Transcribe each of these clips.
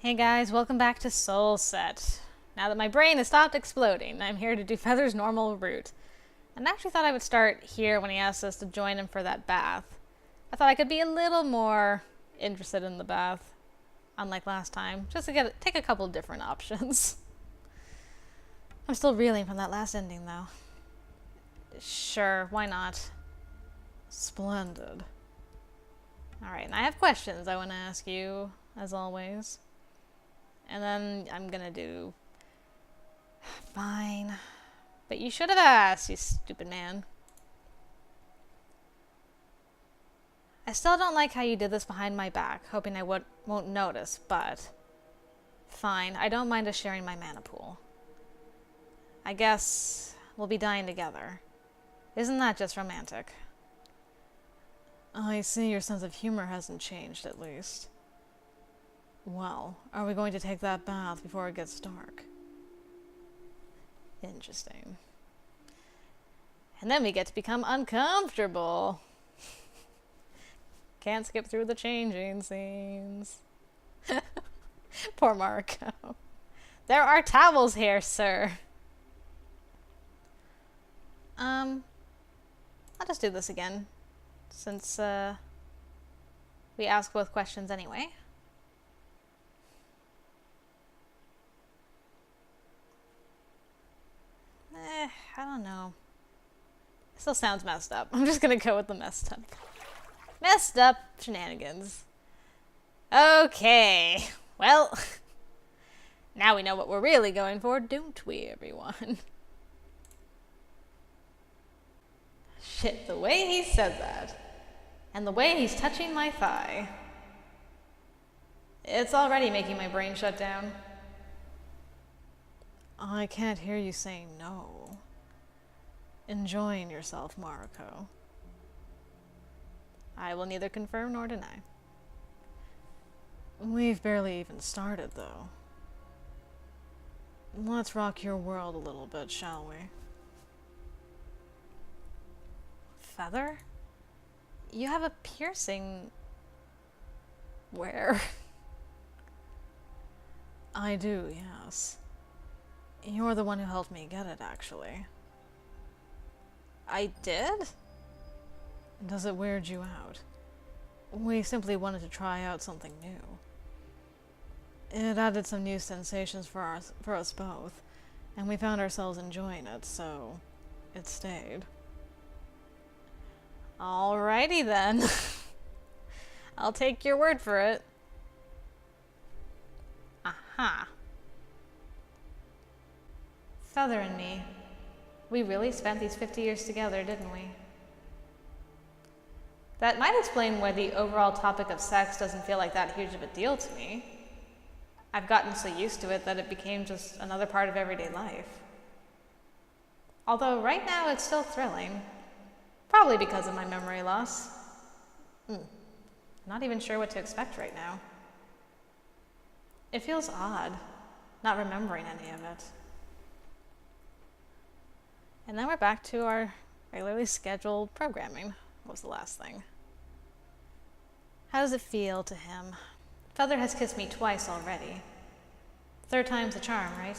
Hey guys, welcome back to SoulSet. Now that my brain has stopped exploding, I'm here to do Feather's normal route. And I actually thought I would start here when he asked us to join him for that bath. I thought I could be a little more interested in the bath, unlike last time, just to take a couple different options. I'm still reeling from that last ending though. Sure, why not? Splendid. Alright, and I have questions I want to ask you, as always. And then I'm gonna do... Fine. But you should have asked, you stupid man. I still don't like how you did this behind my back, hoping I won't notice, but... Fine, I don't mind us sharing my mana pool. I guess we'll be dying together. Isn't that just romantic? I see your sense of humor hasn't changed, at least. Well, are we going to take that bath before it gets dark? Interesting. And then we get to become uncomfortable. Can't skip through the changing scenes. Poor Mariko. There are towels here, sir. I'll just do this again, since we ask both questions anyway. I don't know. It still sounds messed up. I'm just gonna go with the messed up. Messed up shenanigans. Okay. Well, now we know what we're really going for, don't we, everyone? Shit, the way he said that. And the way he's touching my thigh. It's already making my brain shut down. I can't hear you saying no. Enjoying yourself, Mariko. I will neither confirm nor deny. We've barely even started, though. Let's rock your world a little bit, shall we? Feather? You have a piercing... Where? I do, yes. You're the one who helped me get it, actually. I did? Does it weird you out? We simply wanted to try out something new. It added some new sensations for us both, and we found ourselves enjoying it, so it stayed. Alrighty then. I'll take your word for it. Aha. Feather and me. We really spent these 50 years together, didn't we? That might explain why the overall topic of sex doesn't feel like that huge of a deal to me. I've gotten so used to it that it became just another part of everyday life. Although right now it's still thrilling. Probably because of my memory loss. Not even sure what to expect right now. It feels odd, not remembering any of it. And then we're back to our regularly scheduled programming. What was the last thing? How does it feel to him? Feather has kissed me twice already. Third time's the charm, right?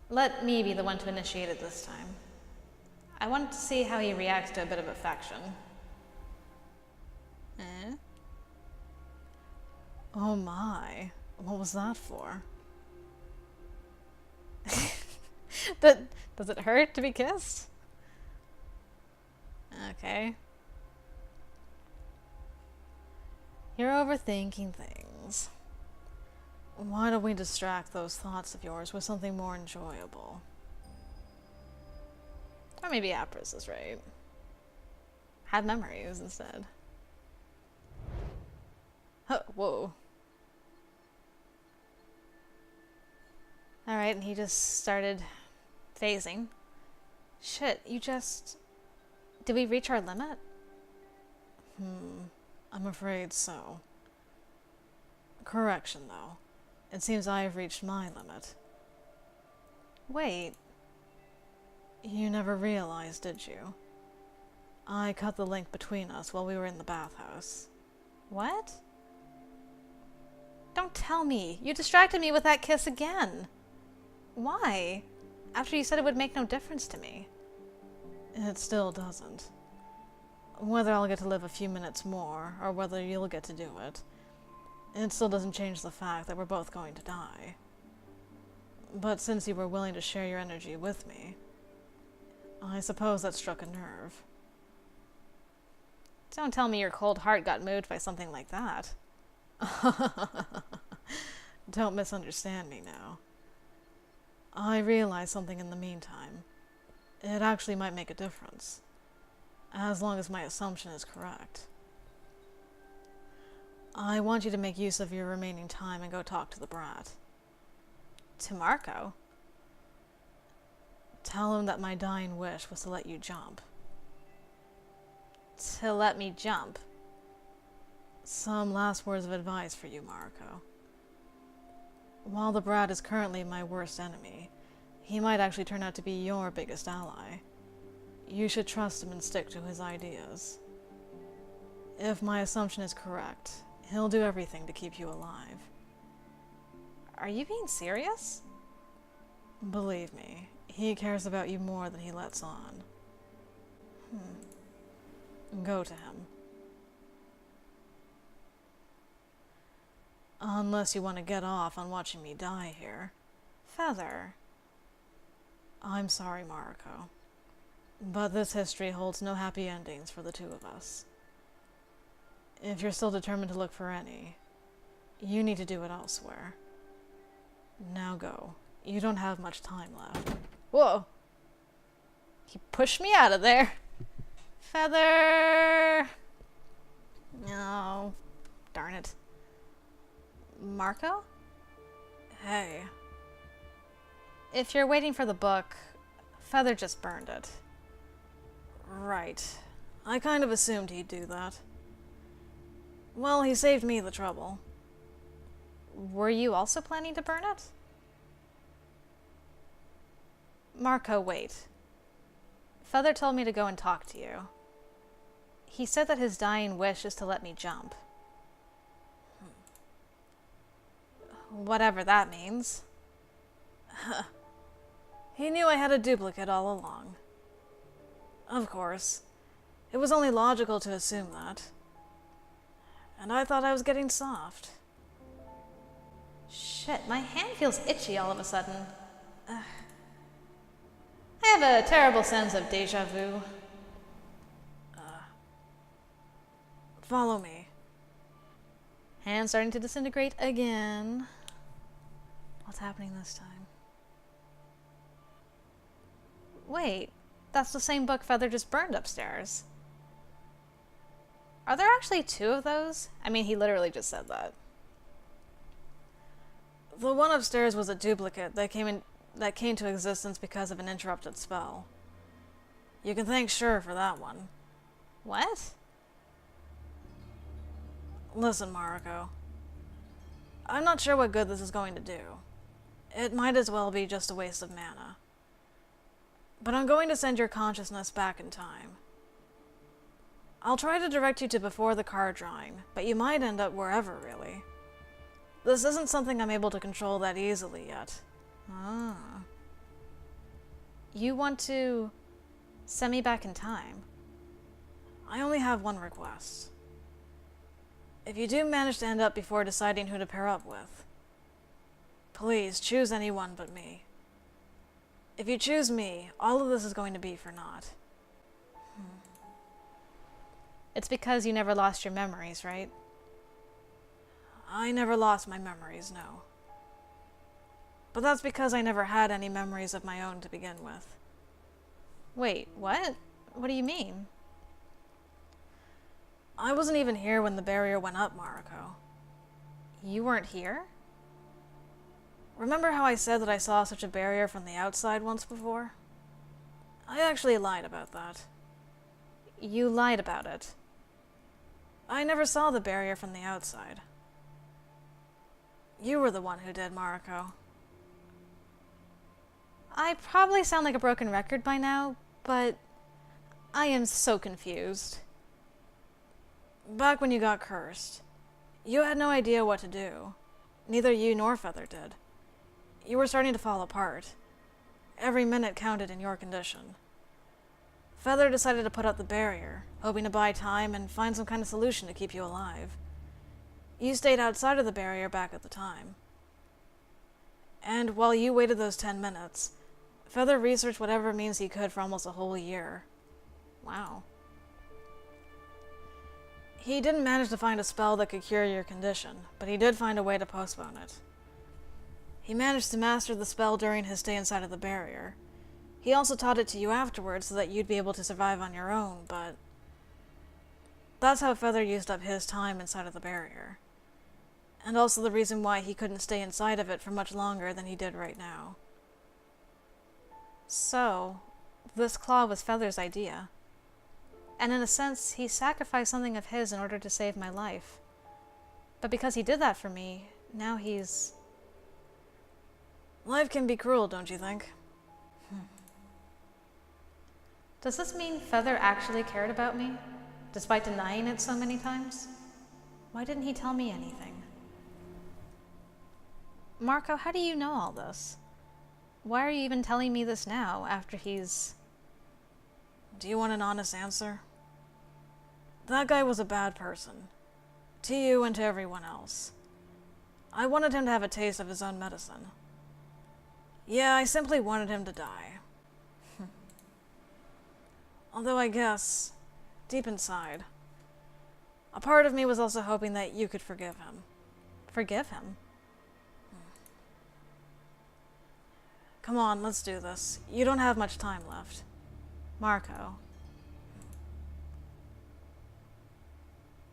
Let me be the one to initiate it this time. I wanted to see how he reacts to a bit of affection. Eh? Oh my. What was that for? Does it hurt to be kissed? Okay. You're overthinking things. Why don't we distract those thoughts of yours with something more enjoyable? Or maybe Apris is right. Have memories instead. Oh, whoa. Alright, and he just started phasing. Shit, you just... Did we reach our limit? I'm afraid so. Correction, though. It seems I have reached my limit. Wait. You never realized, did you? I cut the link between us while we were in the bathhouse. What? Don't tell me. You distracted me with that kiss again. Why? After you said it would make no difference to me. It still doesn't. Whether I'll get to live a few minutes more, or whether you'll get to do it, it still doesn't change the fact that we're both going to die. But since you were willing to share your energy with me, I suppose that struck a nerve. Don't tell me your cold heart got moved by something like that. Don't misunderstand me now. I realized something in the meantime. It actually might make a difference, as long as my assumption is correct. I want you to make use of your remaining time and go talk to the brat. To Mariko? Tell him that my dying wish was to let you jump. To let me jump? Some last words of advice for you, Mariko. While the brat is currently my worst enemy, he might actually turn out to be your biggest ally. You should trust him and stick to his ideas. If my assumption is correct, he'll do everything to keep you alive. Are you being serious? Believe me, he cares about you more than he lets on. Go to him. Unless you want to get off on watching me die here. Feather. I'm sorry, Mariko, but this history holds no happy endings for the two of us. If you're still determined to look for any, you need to do it elsewhere. Now go. You don't have much time left. Whoa! He pushed me out of there. Feather! No. Darn it. Mariko? Hey. If you're waiting for the book, Feather just burned it. Right. I kind of assumed he'd do that. Well, he saved me the trouble. Were you also planning to burn it? Mariko, wait. Feather told me to go and talk to you. He said that his dying wish is to let me jump. Whatever that means. He knew I had a duplicate all along. Of course. It was only logical to assume that. And I thought I was getting soft. Shit, my hand feels itchy all of a sudden. I have a terrible sense of deja vu. Follow me. Hand starting to disintegrate again. What's happening this time? Wait, that's the same book Feather just burned upstairs. Are there actually two of those? I mean, he literally just said that. The one upstairs was a duplicate that came to existence because of an interrupted spell. You can thank Sure for that one. What? Listen, Mariko. I'm not sure what good this is going to do. It might as well be just a waste of mana. But I'm going to send your consciousness back in time. I'll try to direct you to before the card drawing, but you might end up wherever, really. This isn't something I'm able to control that easily yet. Ah. You want to send me back in time? I only have one request. If you do manage to end up before deciding who to pair up with, please choose anyone but me. If you choose me, all of this is going to be for naught. It's because you never lost your memories, right? I never lost my memories, no. But that's because I never had any memories of my own to begin with. Wait, what? What do you mean? I wasn't even here when the barrier went up, Mariko. You weren't here? Remember how I said that I saw such a barrier from the outside once before? I actually lied about that. You lied about it? I never saw the barrier from the outside. You were the one who did, Mariko. I probably sound like a broken record by now, but I am so confused. Back when you got cursed, you had no idea what to do. neither you nor Feather did. You were starting to fall apart. Every minute counted in your condition. Feather decided to put up the barrier, hoping to buy time and find some kind of solution to keep you alive. You stayed outside of the barrier back at the time. And while you waited those 10 minutes, Feather researched whatever means he could for almost a whole year. Wow. He didn't manage to find a spell that could cure your condition, but he did find a way to postpone it. He managed to master the spell during his stay inside of the barrier. He also taught it to you afterwards so that you'd be able to survive on your own, but that's how Feather used up his time inside of the barrier. And also the reason why he couldn't stay inside of it for much longer than he did right now. So, this claw was Feather's idea. And in a sense, he sacrificed something of his in order to save my life. But because he did that for me, now he's... Life can be cruel, don't you think? Does this mean Feather actually cared about me, despite denying it so many times? Why didn't he tell me anything? Mariko, how do you know all this? Why are you even telling me this now, after he's... Do you want an honest answer? That guy was a bad person. To you and to everyone else. I wanted him to have a taste of his own medicine. Yeah, I simply wanted him to die. Although I guess, deep inside, a part of me was also hoping that you could forgive him. Forgive him? Come on, let's do this. You don't have much time left. Mariko.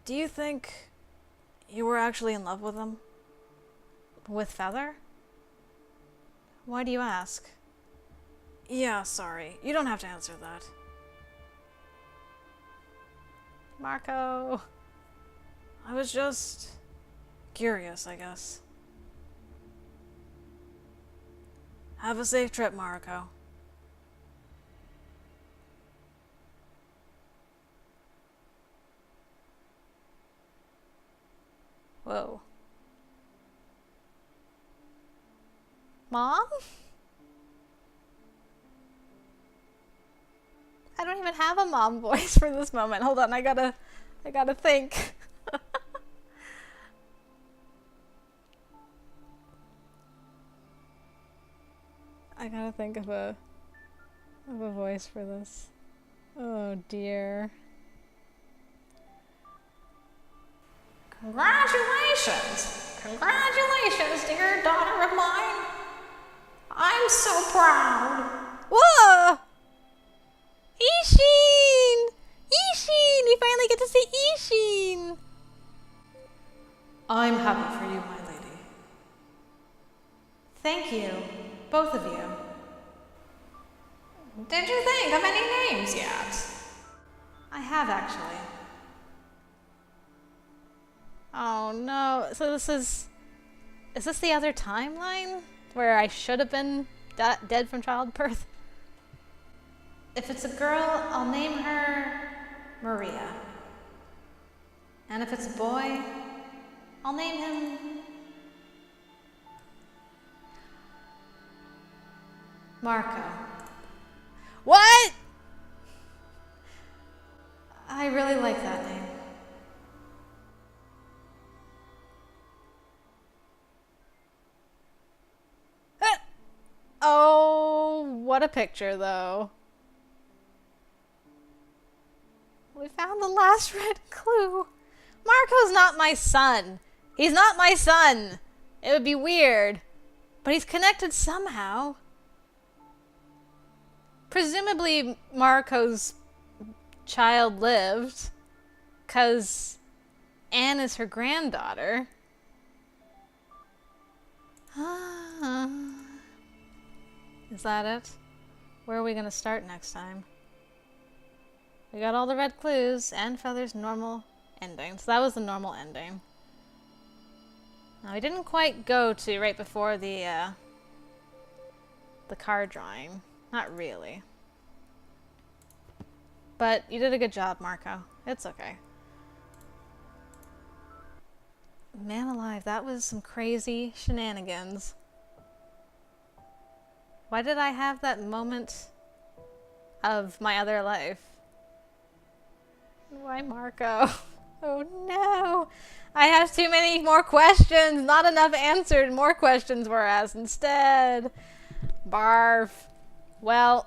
Do you think you were actually in love with him? With Feather? Why do you ask? Yeah, sorry. You don't have to answer that. Mariko. I was just curious, I guess. Have a safe trip, Mariko. Whoa. Mom? I don't even have a mom voice for this moment. Hold on, I gotta think. I gotta think of a voice for this. Oh dear. Congratulations! Congratulations, dear daughter of mine! I'm so proud! Whoa! Ishin! Ishin! We finally get to see Ishin! I'm happy for you, my lady. Thank you, both of you. Did you think of any names yet? I have, actually. Oh no, so this is this the other timeline? Where I should have been dead from childbirth? If it's a girl, I'll name her Maria. And if it's a boy, I'll name him... Mariko. What?! I really like that name. Oh, what a picture, though. We found the last red clue. Mariko's not my son. He's not my son. It would be weird. But he's connected somehow. Presumably, Mariko's child lived. 'Cause Anne is her granddaughter. Is that it? Where are we going to start next time? We got all the red clues and Feather's normal ending. So that was the normal ending. Now we didn't quite go to right before the card drawing. Not really. But you did a good job, Mariko. It's okay. Man alive, that was some crazy shenanigans. Why did I have that moment of my other life? Why Mariko? Oh no! I have too many more questions! Not enough answered! More questions were asked instead! Barf. Well,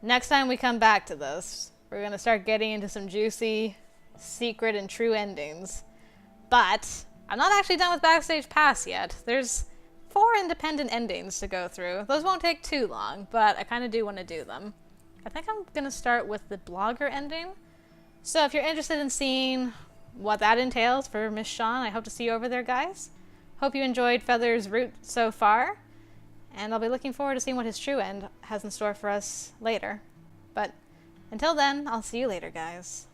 next time we come back to this, we're gonna start getting into some juicy, secret, and true endings. But I'm not actually done with Backstage Pass yet. There's 4 independent endings to go through. Those won't take too long, but I kind of do want to do them. I think I'm going to start with the blogger ending. So if you're interested in seeing what that entails for Miss Shawn, I hope to see you over there, guys. Hope you enjoyed Feather's route so far, and I'll be looking forward to seeing what his true end has in store for us later. But until then, I'll see you later, guys.